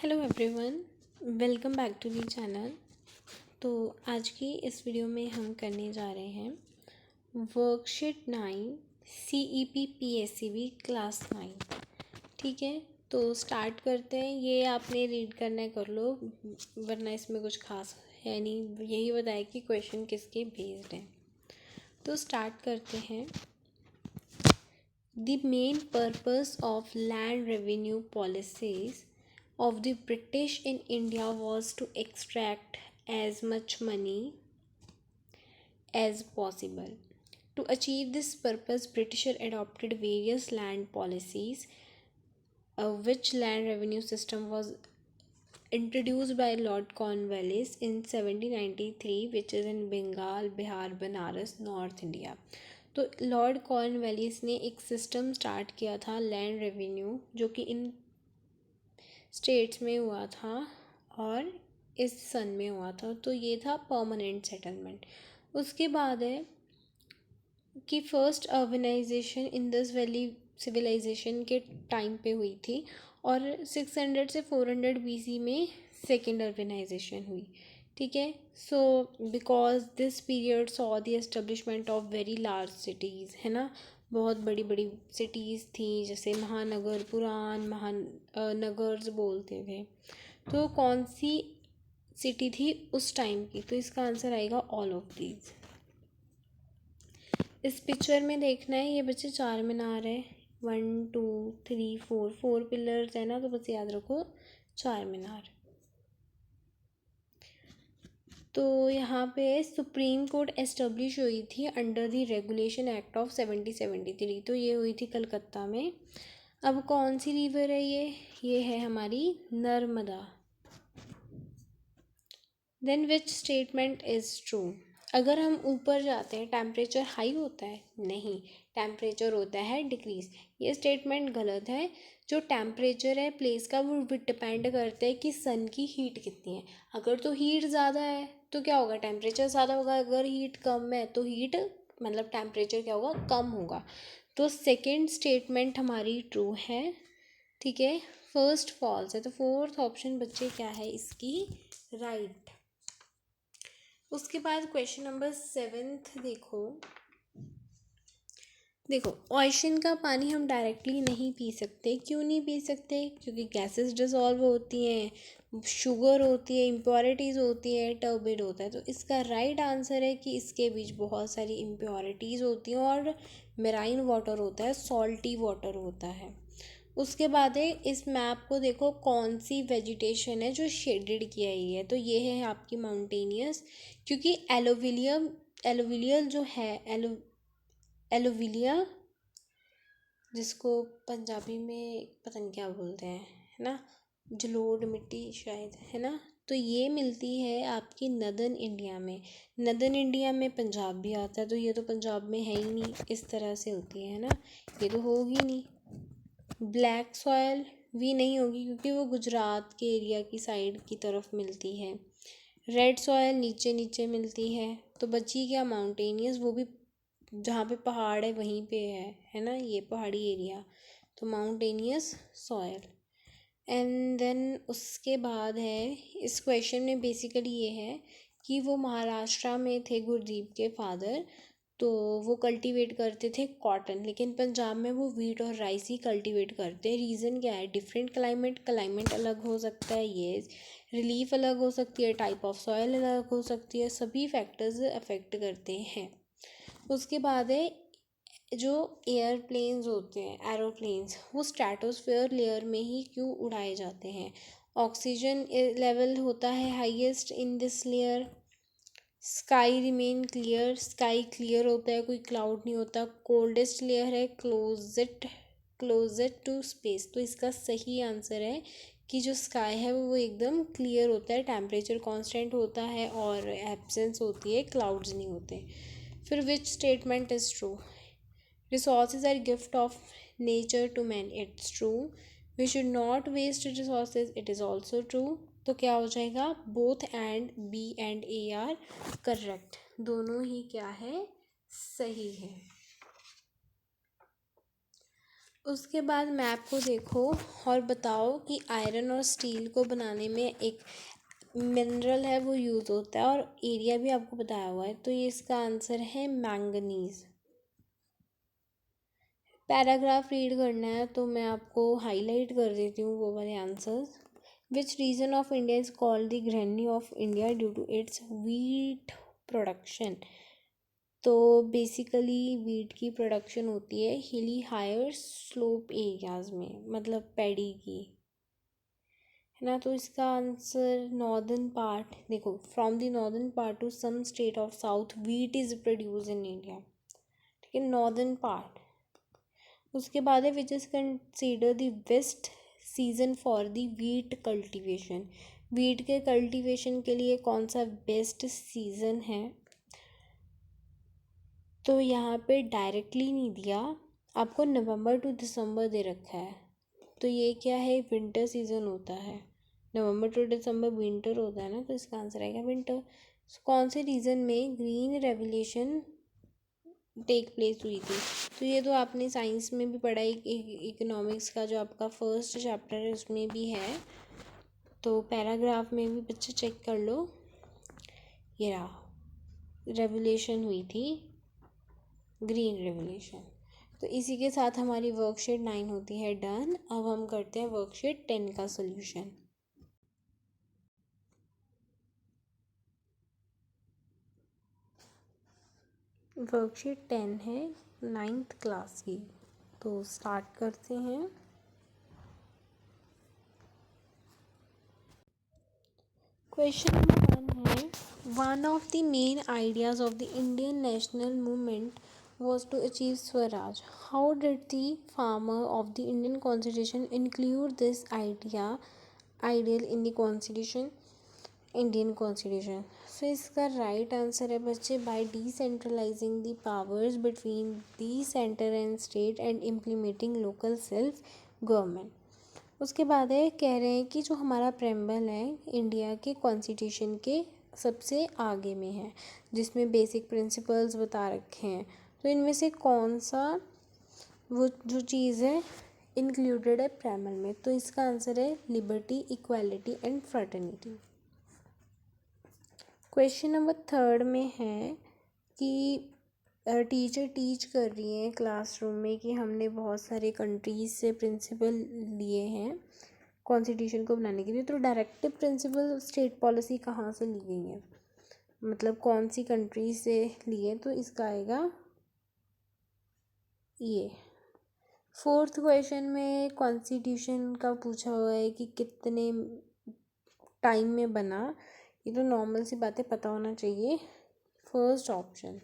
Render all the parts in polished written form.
Hello everyone, welcome back to the channel. तो आज की इस वीडियो में हम करने जा रहे हैं वर्कशीट 9 CEP PSCB क्लास 9। ठीक है, तो स्टार्ट करते हैं। ये आपने रीड करना है, कर लो, वरना इसमें कुछ खास है नहीं, यही बताए कि क्वेश्चन किसके बेस्ड हैं। तो स्टार्ट करते हैं। The main purpose of land revenue policies of the British in India was to extract as much money as possible. To achieve this purpose, British adopted various land policies, which land revenue system was introduced by Lord Cornwallis in 1793, which is in Bengal, Bihar, Banaras, North India. तो Lord Cornwallis ने एक system start किया था land revenue, जो कि इन states में हुआ था और इस सन में हुआ था। तो ये था परमानेंट सेटलमेंट। उसके बाद है कि first urbanisation Indus Valley civilisation के टाइम पे हुई थी और 600 से 400 BC में सेकेंड अर्बनाइजेशन हुई। ठीक है, so because this period saw the establishment of very large cities, है ना, बहुत बड़ी बड़ी सिटीज़ थी, जैसे महानगर, पुरान महानगर्स बोलते थे। तो कौन सी सिटी थी उस टाइम की? तो इसका आंसर आएगा ऑल ऑफ दीज। इस पिक्चर में देखना है, ये बच्चे 4 मीनार है, 1 2 3 4 पिलर्स है ना, तो बस याद रखो 4 मीनार। तो यहाँ पे सुप्रीम कोर्ट एस्टेब्लिश हुई थी under the regulation act of 1773। तो ये हुई थी कलकत्ता में। अब कौन सी रिवर है ये है हमारी Narmada. Then which statement is true? अगर हम ऊपर जाते हैं टेम्परेचर हाई होता है? नहीं, टेम्परेचर होता है डिक्रीज। ये स्टेटमेंट गलत है। जो टेम्परेचर है प्लेस का वो डिपेंड करता है कि सन की हीट कितनी है। अगर तो हीट ज़्यादा है तो क्या होगा? टेम्परेचर ज़्यादा होगा। अगर हीट कम है तो हीट मतलब टेम्परेचर क्या होगा? कम होगा। तो सेकेंड स्टेटमेंट हमारी ट्रू है। ठीक है, फर्स्ट फॉल्स है। तो फोर्थ ऑप्शन बच्चे क्या है इसकी? राइट। उसके बाद क्वेश्चन नंबर 7 देखो ओशन का पानी हम डायरेक्टली नहीं पी सकते। क्यों नहीं पी सकते? क्योंकि गैसेस डिसॉल्व होती हैं, शुगर होती है, इम्प्योरिटीज़ होती है, टर्बिड होता है। तो इसका राइट आंसर है कि इसके बीच बहुत सारी इम्प्योरिटीज़ होती हैं और मेराइन वाटर होता है, सॉल्टी वाटर होता है। उसके बाद है इस मैप को देखो, कौन सी वेजिटेशन है जो शेडेड किया ही है? तो ये है आपकी माउंटेनियस, क्योंकि एलोविलियल जो है एलोविलिया, जिसको पंजाबी में पता नहीं क्या बोलते हैं, है ना, जलोढ़ मिट्टी शायद, है ना। तो ये मिलती है आपकी नदर्न इंडिया में। नदर्न इंडिया में पंजाब भी आता है, तो ये तो पंजाब में है ही नहीं, इस तरह से होती है ना, ये तो होगी नहीं। ब्लैक सॉयल भी नहीं होगी क्योंकि वो गुजरात के एरिया की साइड की तरफ मिलती है। रेड सॉयल नीचे नीचे मिलती है। तो बची क्या? माउंटेनियस, वो भी जहाँ पे पहाड़ है वहीं पे है ना, ये पहाड़ी एरिया। तो माउंटेनियस सॉयल। एंड देन उसके बाद है इस क्वेश्चन में बेसिकली ये है कि वो महाराष्ट्र में थे गुरदीप के फादर, तो वो कल्टीवेट करते थे कॉटन, लेकिन पंजाब में वो वीट और राइस ही कल्टीवेट करते हैं। रीज़न क्या है? डिफरेंट क्लाइमेट अलग हो सकता है, ये रिलीफ अलग हो सकती है, टाइप ऑफ सॉयल अलग हो सकती है, सभी फैक्टर्स अफेक्ट करते हैं। उसके बाद है जो एयरप्लेन्स होते हैं, एरोप्लेन्स, वो स्ट्रेटोस्फेयर लेयर में ही क्यों उड़ाए जाते हैं? ऑक्सीजन लेवल होता है highest in this layer. Sky remain clear, sky clear होता है, कोई क्लाउड नहीं होता। कोल्डेस्ट लेयर है क्लोजेट टू स्पेस। तो इसका सही आंसर है कि जो स्काई है वो एकदम क्लियर होता है, टेम्परेचर कांस्टेंट होता है और एब्सेंस होती है, क्लाउड्स नहीं होते। फिर विच statement is true? Resources are gift of nature to man. It's true. We should not waste resources. It is also true. तो क्या हो जाएगा? Both and B and A are correct, दोनों ही क्या है? सही है। उसके बाद मैप को देखो और बताओ कि आयरन और स्टील को बनाने में एक मिनरल है वो यूज़ होता है और एरिया भी आपको बताया हुआ है, तो ये इसका आंसर है मैंगनीज। पैराग्राफ रीड करना है तो मैं आपको हाईलाइट कर देती हूँ वो वाले answers. Which region of India is called the granary of India due to its wheat production. तो बेसिकली वीट की प्रोडक्शन होती है हिली हायर स्लोप एरियाज में, मतलब पैडी की, है ना। तो इसका आंसर नॉर्दर्न पार्ट, देखो from the northern part to some state of south wheat is produce in India, ठीक है, नॉर्दर्न पार्ट। उसके बाद है which is consider the best season for the wheat cultivation. Wheat के कल्टीवेशन के लिए कौन सा बेस्ट सीज़न है, तो यहाँ पे डायरेक्टली नहीं दिया आपको, नवंबर टू दिसंबर दे रखा है। तो ये क्या है, विंटर सीजन होता है, नवंबर टू दिसंबर विंटर होता है ना, तो इसका आंसर आएगा विंटर। कौन से रीजन में ग्रीन रेवोल्यूशन टेक प्लेस हुई थी, तो ये तो आपने साइंस में भी पढ़ा है, इकोनॉमिक्स का जो आपका फर्स्ट चैप्टर है उसमें भी है, तो पैराग्राफ में भी बच्चे चेक कर लो। ये रहा, रेवोल्यूशन हुई थी, ग्रीन रेवोल्यूशन। तो इसी के साथ हमारी वर्कशीट 9 होती है डन। अब हम करते हैं वर्कशीट 10 का सोल्यूशन। वर्कशीट 10 है 9th क्लास की, तो स्टार्ट करते हैं। क्वेश्चन नंबर 1 है, one of the main ideas of the Indian national movement was to achieve Swaraj. How did the farmer of the Indian Constitution include this ideal in the Constitution, Indian Constitution? So इसका right answer है बच्चे, by decentralizing the powers between the center and state and implementing local self government. उसके बाद है, कह रहे हैं कि जो हमारा प्रेम्बल है इंडिया के कॉन्स्टिट्यूशन के सबसे आगे में है, जिसमें बेसिक प्रिंसिपल्स बता रखे हैं, तो इनमें से कौन सा वो जो चीज़ है इंक्लूडेड है प्रेम्बल में, तो इसका आंसर है liberty, equality and fraternity. Question number 3 में है कि टीचर टीच कर रही हैं क्लासरूम में कि हमने बहुत सारे कंट्रीज से प्रिंसिपल लिए हैं कॉन्स्टिट्यूशन को बनाने के लिए, तो डायरेक्टिव प्रिंसिपल स्टेट पॉलिसी कहाँ से ली गई है, मतलब कौन सी कंट्री से लिए, तो इसका आएगा ये। 4th क्वेश्चन में कॉन्स्टिट्यूशन का पूछा हुआ है कि कितने टाइम में बना, ये तो नॉर्मल सी बातें पता होना चाहिए, फर्स्ट ऑप्शन।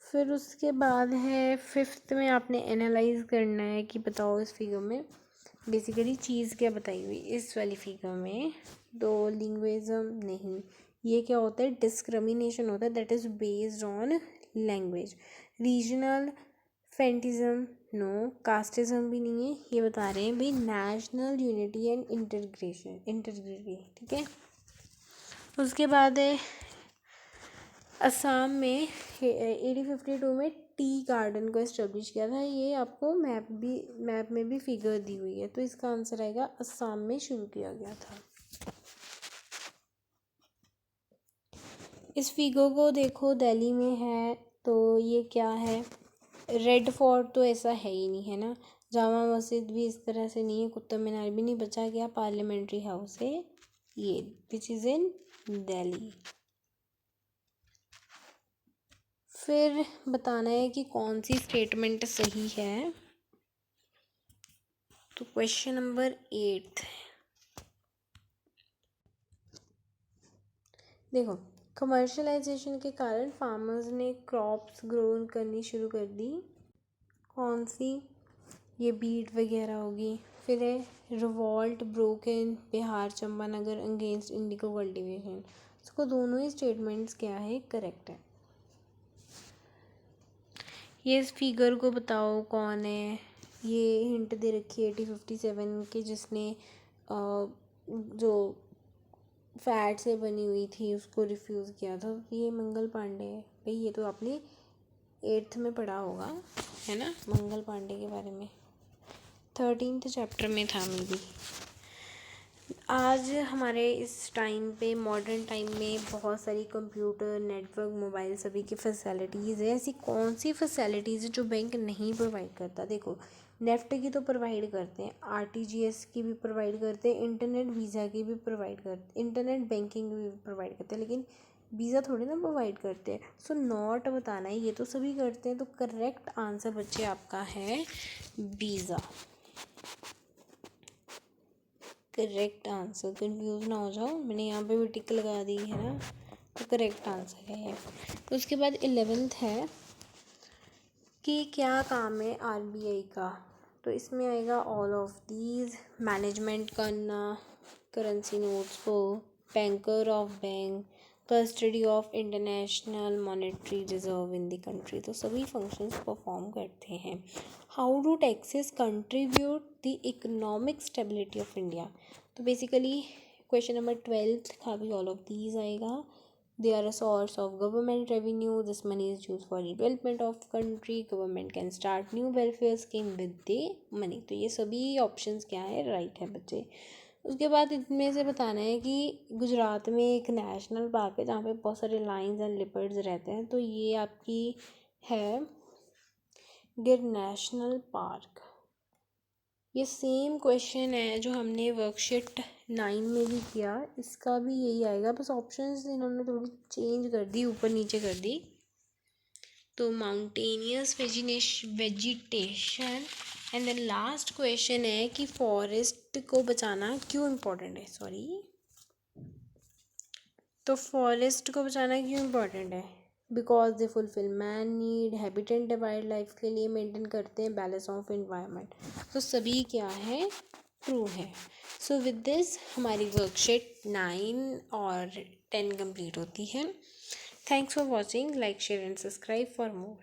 फिर उसके बाद है 5th में आपने एनालाइज करना है कि बताओ इस फिगर में बेसिकली चीज़ क्या बताई हुई इस वाली फिगर में, तो लिंग्विज्म नहीं, ये क्या होता है, डिस्क्रिमिनेशन होता है, that is based on language. Regional fanaticism no, casteism भी नहीं है, ये बता रहे हैं भाई नेशनल यूनिटी एंड इंटीग्रिटी, ठीक है। उसके बाद है असम में 1852 में टी गार्डन को इस्टेब्लिश किया था, ये आपको मैप में भी फिगर दी हुई है, तो इसका आंसर आएगा असम में शुरू किया गया था। इस फिगर को देखो दिल्ली में है, तो ये क्या है, रेड फोर्ट तो ऐसा है ही नहीं, है ना, जामा मस्जिद भी इस तरह से नहीं है, कुतुब मीनार भी नहीं, बचा गया पार्लियामेंट्री हाउस है ये, विच इज़ इन दिल्ली। फिर बताना है कि कौन सी स्टेटमेंट सही है, तो क्वेश्चन नंबर 8 देखो, कमर्शलाइजेशन के कारण फार्मर्स ने क्रॉप्स ग्रो करनी शुरू कर दी, कौन सी, ये बीट वगैरह होगी। फिर है revolt broken Bihar Champanagar against Indigo cultivation, इसको दोनों ही स्टेटमेंट्स क्या है करेक्ट है। ये इस फिगर को बताओ कौन है, ये हिंट दे रखी है 1857 के, जिसने जो फैट से बनी हुई थी उसको रिफ्यूज़ किया था, ये मंगल पांडे है भाई, ये तो आपने 8th में पढ़ा होगा, है ना, मंगल पांडे के बारे में, 13th चैप्टर में था मे बी। आज हमारे इस टाइम पे, मॉडर्न टाइम में, बहुत सारी कंप्यूटर, नेटवर्क, मोबाइल, सभी की फैसिलिटीज़ है। ऐसी कौन सी फैसिलिटीज़ है जो बैंक नहीं प्रोवाइड करता? देखो, नेफ्ट की तो प्रोवाइड करते हैं, आरटीजीएस की भी प्रोवाइड करते हैं, इंटरनेट वीज़ा की भी प्रोवाइड करते, इंटरनेट बैंकिंग भी प्रोवाइड करते हैं, लेकिन वीज़ा थोड़ी ना प्रोवाइड करते हैं। सो नॉट बताना है, ये तो सभी करते हैं। तो करेक्ट आंसर बच्चे आपका है वीज़ा। करेक्ट आंसर, कंफ्यूज ना हो जाओ, मैंने यहाँ पे भी टिक लगा दी है ना, तो करेक्ट आंसर है ये। तो उसके बाद 11th है कि क्या काम है आरबीआई का? तो इसमें आएगा ऑल ऑफ दीज, मैनेजमेंट करना करेंसी नोट्स को, banker of bank, custody of international monetary reserve in the country. तो सभी फंक्शंस परफॉर्म करते हैं। How do taxes contribute the economic stability of India? तो बेसिकली क्वेश्चन नंबर 12 का भी all of these आएगा। They are a source of government revenue. This money is used for development of country. Government can start new welfare scheme with the money. तो ये सभी options क्या है? Right है बच्चे। उसके बाद इनमें से बताना है कि गुजरात में एक नेशनल पार्क है जहाँ पे बहुत सारे लायंस एंड लिपर्ड्स रहते हैं। तो ये आपकी है गिर नेशनल पार्क। ये सेम क्वेश्चन है जो हमने वर्कशीट 9 में भी किया, इसका भी यही आएगा, बस ऑप्शंस इन्होंने थोड़ी चेंज कर दी, ऊपर नीचे कर दी। तो mountainous vegetation and the last question है कि फॉरेस्ट को बचाना क्यों इम्पोर्टेंट है? सॉरी, तो फॉरेस्ट को बचाना क्यों इम्पोर्टेंट है? Because they fulfil man need, habitat wild life के लिए मेंटेन करते हैं, बैलेंस ऑफ एनवायरनमेंट। तो सभी क्या है? ट्रू है। सो विद दिस हमारी वर्कशीट 9 और 10 कंप्लीट होती है। Thanks for watching, like share and subscribe for more.